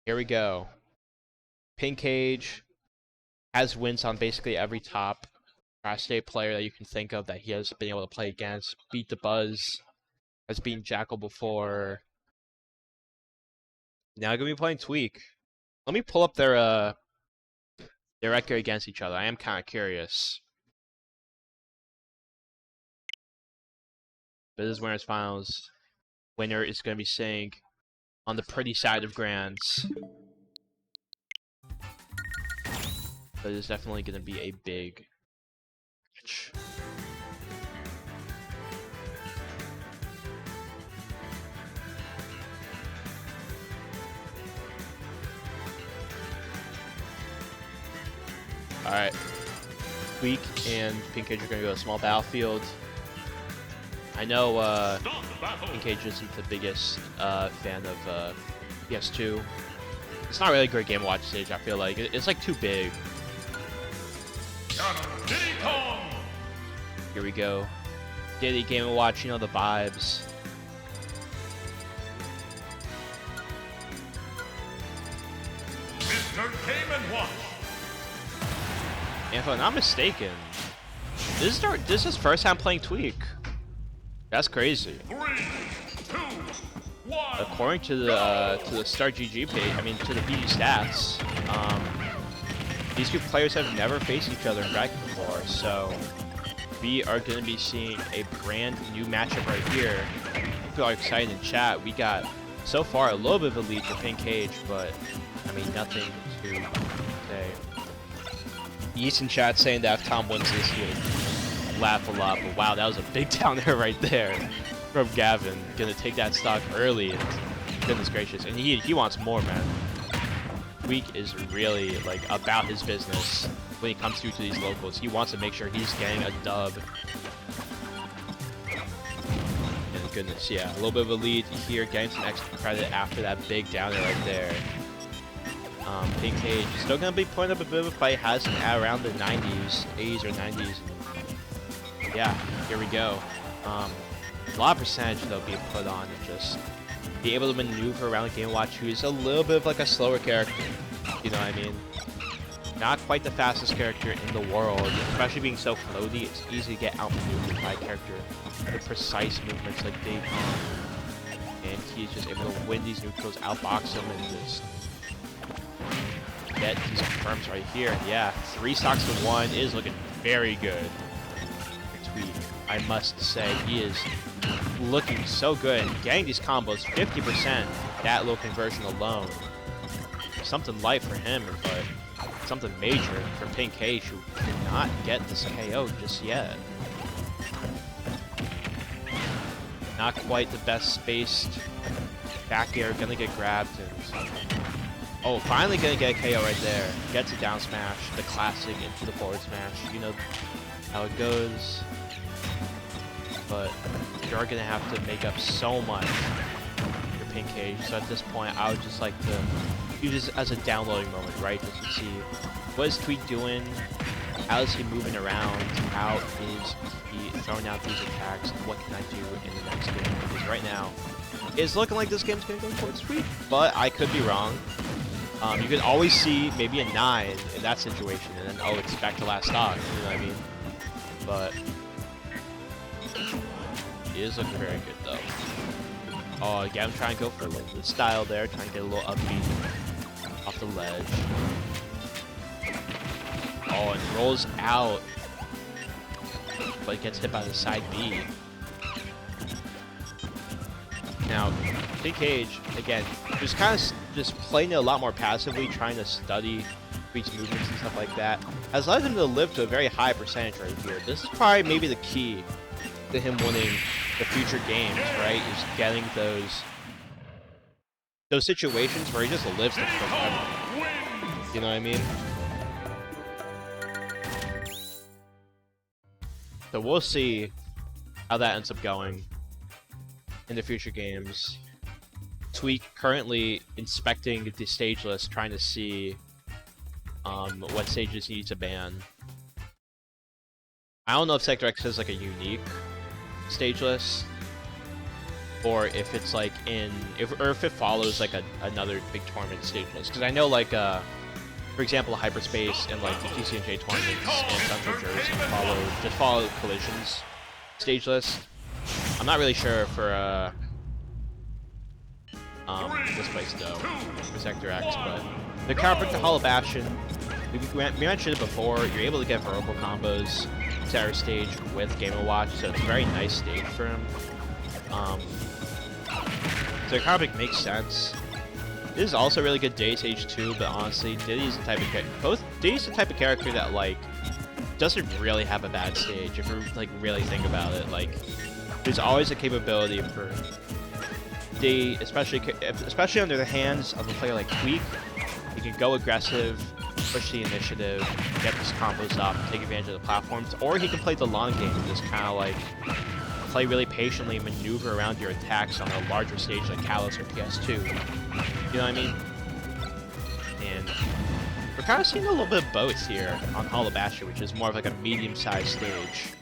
Here we go. Pink Cage has wins on basically every top Tri-State player that you can think of that he has been able to play against. Beat the Buzz. Has beaten Jackal before. Now I'm going to be playing Tweek. Let me pull up their record against each other. I am kind of curious. But this is Winners Finals. Winner is going to be sitting on the pretty side of Grands. But it's definitely going to be a big match. Alright. Tweek and Pink Cage are going to go to a small battlefield. I know Pink Cage isn't the biggest fan of PS2. It's not really a great game to watch stage, I feel like. It's like too big. Here we go. Daily Game & Watch, you know the vibes. Mr. Game & Watch. And if I'm not mistaken, this is his first time playing Tweek. That's crazy. 3, 2, 1. According to the Start GG page, I mean to the BG stats, these two players have never faced each other in bracket before, so we are going to be seeing a brand new matchup right here. People are excited in chat. We got so far a little bit of a lead for Pink Cage, but I mean nothing to say. Yeast in chat saying that if Tom wins this, he'll laugh a lot, but wow, that was a big down air right there from Gavin. Gonna take that stock early, and goodness gracious, and he wants more, man. Tweek is really like about his business when he comes through to these locals. He wants to make sure he's getting a dub. And goodness, yeah, a little bit of a lead here, getting some extra credit after that big down air right there. Pink Cage still gonna be putting up a bit of a fight, has him at around the 90s, 80s or 90s. Yeah, here we go. A lot of percentage they'll be put on and just be able to maneuver around the Game & Watch, who's a little bit of like a slower character. You know what I mean? Not quite the fastest character in the world, especially being so floaty. It's easy to get outmaneuvered by a character with precise movements like Dave. And he's just able to win these neutrals, outbox them, and just get these confirms right here. And yeah, 3 stocks to 1 is looking very good for Tweek. I must say, he is looking so good and getting these combos 50%. That little conversion alone, something light for him, but something major for Pink Cage, who cannot get this KO just yet. Not quite the best spaced back air, gonna get grabbed, and oh, finally gonna get a KO right there. Gets a down smash, the classic into the forward smash. You know how it goes. But you're gonna have to make up so much for Pink Cage. So at this point, I would just like to use this as a downloading moment, right? Just to see what is Tweek doing, how is he moving around, how is he throwing out these attacks, and what can I do in the next game? Because right now, it's looking like this game's gonna go towards Tweek, but I could be wrong. You can always see maybe a 9 in that situation, and then I'll expect the last stock, you know what I mean? But he is looking very good, though. Oh, again, I'm trying to go for a little bit of style there, trying to get a little upbeat off the ledge. Oh, and rolls out, but it gets hit by the side B. Now, Pink Cage, again, just kind of just playing it a lot more passively, trying to study Tweek's movements and stuff like that, has led him to live to a very high percentage right here. This is probably maybe the key to him winning the future games, right? Is getting those situations where he just lives to forever. You know what I mean? So we'll see how that ends up going in the future games. Tweek currently inspecting the stage list, trying to see what stages he needs to ban. I don't know if Sector X has like a unique stage list, or if it's like if it follows like another big tournament stage list. Because I know like for example, Hyperspace and like the TCNJ tournaments in Central Jersey follow Collision's stage list. I'm not really sure for this place though, for Sector X, but the counter to Hollow Bastion, we mentioned it before, you're able to get vertical combos to our stage with Game & Watch, so it's a very nice stage for him. So the comic makes sense. This is also a really good day stage too, but honestly, Diddy's the type of Diddy's the type of character that like doesn't really have a bad stage if you like really think about it. Like, there's always a capability for Diddy, especially under the hands of a player like Tweek. He can go aggressive, push the initiative, get his combos up, take advantage of the platforms, or he can play the long game and just kind of like play really patiently and maneuver around your attacks on a larger stage like Kalos or PS2. You know what I mean? And we're kind of seeing a little bit of both here on Hollow Bastion, which is more of like a medium-sized stage.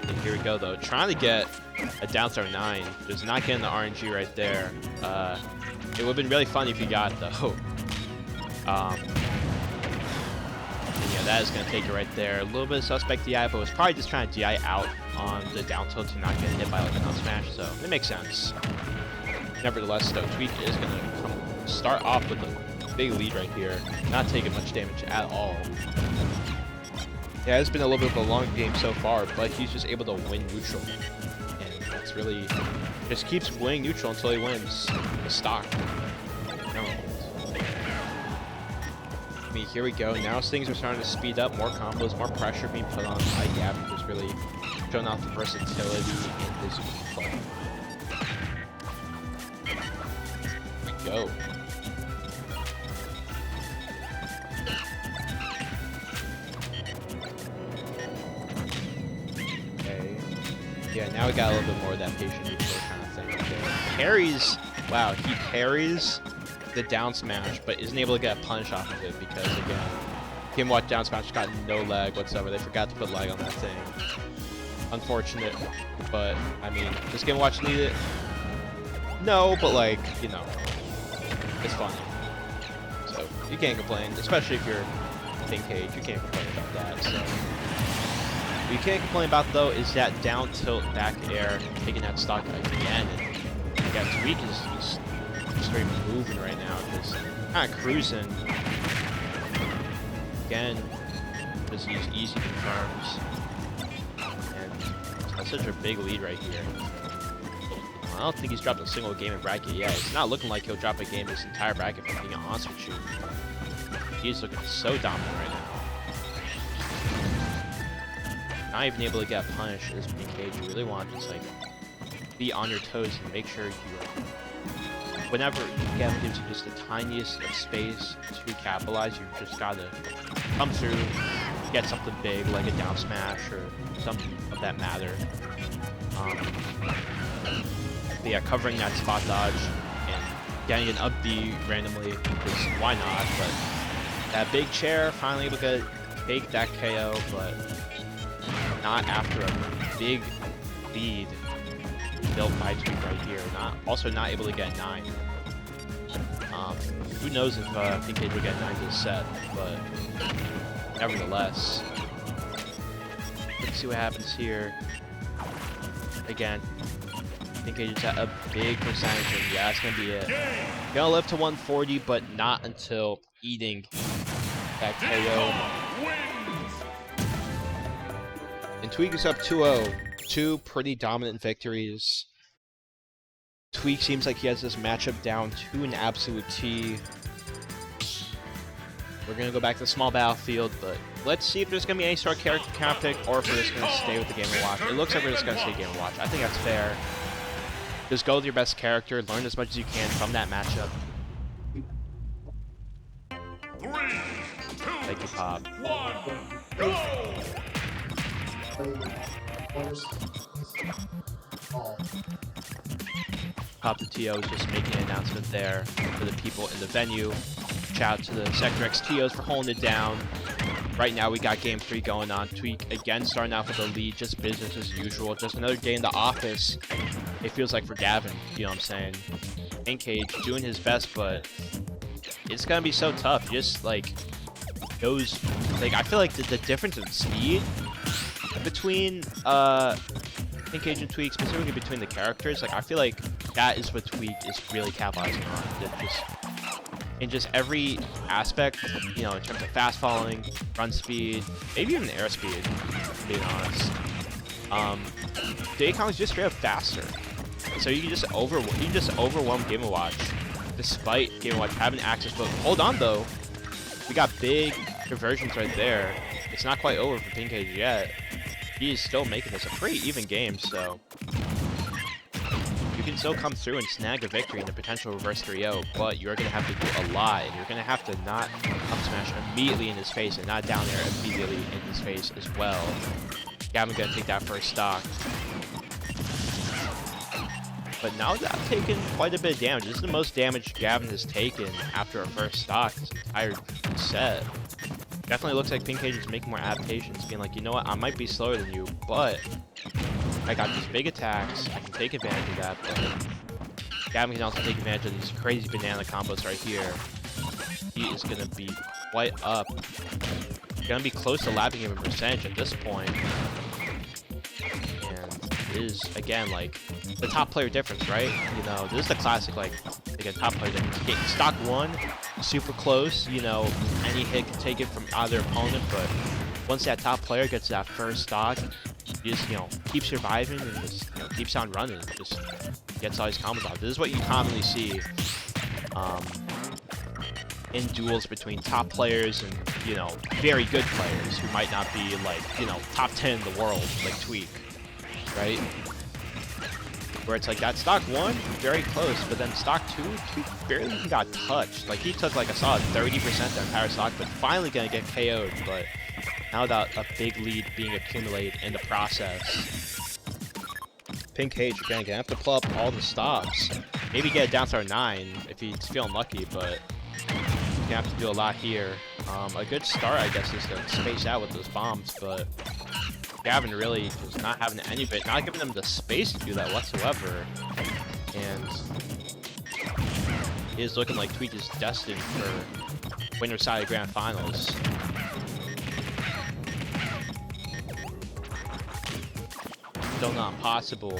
And here we go though, trying to get a down throw 9, just not getting the RNG right there. It would have been really fun if you got it though. Yeah, that is going to take it right there. A little bit of suspect DI, but was probably just trying to DI out on the down tilt to not get hit by like a down smash, so it makes sense. Nevertheless, though, Tweek is going to start off with a big lead right here, not taking much damage at all. Yeah, it's been a little bit of a long game so far, but he's just able to win neutral. And that's really, just keeps winning neutral until he wins the stock. No. I mean, here we go. Now things are starting to speed up. More combos, more pressure being put on Pike. Who's really showing off the versatility in his gameplay. Here we go. Okay. Yeah, now we got a little bit more of that patient neutral kind of thing. Okay. Parries. Wow, he parries the down smash, but isn't able to get a punish off of it because, again, Game & Watch down smash got no lag whatsoever. They forgot to put lag on that thing. Unfortunate, but, I mean, does Game & Watch need it? No, but, like, you know, it's funny. So, you can't complain, especially if you're King Cage. You can't complain about that, so. What you can't complain about, though, is that down tilt back air, taking that stock again. And, yeah, Tweek is straight moving right now, just kind of cruising. Again, just use easy confirms. And that's such a big lead right here. I don't think he's dropped a single game in bracket yet. It's not looking like he'll drop a game this entire bracket, if I'm being honest with you. He's looking so dominant right now. Not even able to get a punish as King Cage. You really want to just like be on your toes and make sure you whenever Gavin gives you just the tiniest of space to capitalize, you just gotta come through, get something big like a down smash or something of that matter. But yeah, covering that spot dodge and getting an up B randomly, because why not? But that big chair, finally able to take that KO, but not after a big lead built by Tweek right here. Also not able to get 9. Who knows if King Cage will get 9 to the set, but nevertheless. Let's see what happens here. Again, King Cage is at a big percentage, and yeah, that's gonna be it. Gonna live to 140, but not until eating that KO. And Tweek is up 2-0. 2 pretty dominant victories. Tweek seems like he has this matchup down to an absolute T. We're going to go back to the small battlefield, but let's see if there's going to be any sort of character count pick or if we're just going to stay with the Game & Watch. It looks like we're just going to stay Game & Watch. I think that's fair. Just go with your best character, learn as much as you can from that matchup. 3, 2, Thank you, Pop. 1, go! Pop the TO is just making an announcement there for the people in the venue. Shout out to the Sector X TOs for holding it down. right now we got game 3 going on. Tweek again starting off with a lead, just business as usual. Just another day in the office, it feels like, for Gavin, you know what I'm saying? Pinkage doing his best, but it's gonna be so tough. Just like those, like, I feel like the difference in speed between Pinkage and Tweek, specifically between the characters, like I feel like that is what Tweek is really capitalizing on. Just in just every aspect, you know, in terms of fast falling, run speed, maybe even air speed, to be honest. The Akon is just straight up faster, so you can just overwhelm Game & Watch, despite Game & Watch having access. But hold on though, we got big conversions right there. It's not quite over for Pinkage yet. He is still making this a pretty even game, so you can still come through and snag a victory in a potential reverse 3-0, but you're going to have to do a lot, and you're going to have to not up smash immediately in his face and not down air immediately in his face as well. Gavin's going to take that first stock. But now that I've taken quite a bit of damage, this is the most damage Gavin has taken after a first stock this entire set. Definitely looks like Pinkage is making more adaptations, being like, you know what, I might be slower than you, but I got these big attacks, I can take advantage of that, but Gavin can also take advantage of these crazy banana combos right here. He is going to be quite up. Going to be close to lapping him in percentage at this point. And it is, again, like, the top player difference, right? You know, this is the classic, like, again, top player difference. Get stock 1, super close, you know, any hit can take it from either opponent, but once that top player gets that first stock, you just, you know, keep surviving and just, you know, keeps on running, just gets all his combos out. This is what you commonly see in duels between top players and, you know, very good players who might not be, like, you know, top 10 in the world, like Tweek, right? Where it's like that stock 1, very close, but then stock 2, Tweek barely even got touched. Like, he took, like, a solid 30% the entire stock, but finally gonna get KO'd, but now that a big lead being accumulated in the process. Pinkage, again, gonna have to pull up all the stops. Maybe get it down to 9 if he's feeling lucky, but he's gonna have to do a lot here. A good start, I guess, is to space out with those bombs, but Gavin really just not having any bit, not giving them the space to do that whatsoever. And it is looking like Tweek is destined for winner side of Grand Finals. Still not possible.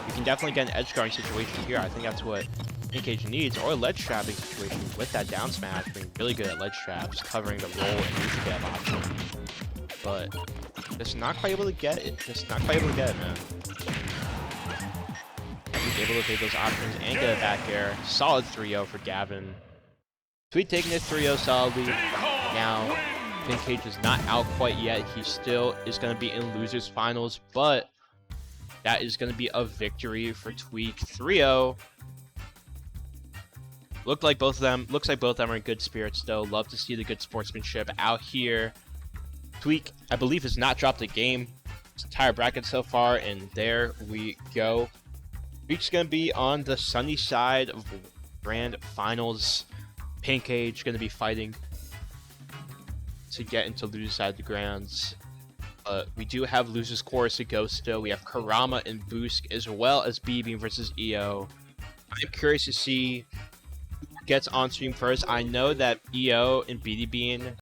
You can definitely get an edge guarding situation here. I think that's what Pinkage needs, or a ledge trapping situation with that down smash, being really good at ledge traps, covering the roll and neutral grab option. But just not quite able to get it. Just not quite able to get it, man. He's able to take those options and get a back air. Solid 3-0 for Gavin. Tweek taking it 3-0 solidly. Now, Pinkage is not out quite yet. He still is going to be in losers finals, but that is going to be a victory for Tweek. 3-0. Looks like both of them are in good spirits though. Love to see the good sportsmanship out here. Tweek, I believe, has not dropped a game this entire bracket so far, and there we go. Tweek's gonna be on the sunny side of Grand Finals. Pinkage gonna be fighting to get into loser side of the Grands. We do have losers chorus to go still. We have Karama and Boosk, as well as B-Beam versus EO. I'm curious to see who gets on stream first. I know that EO and BDB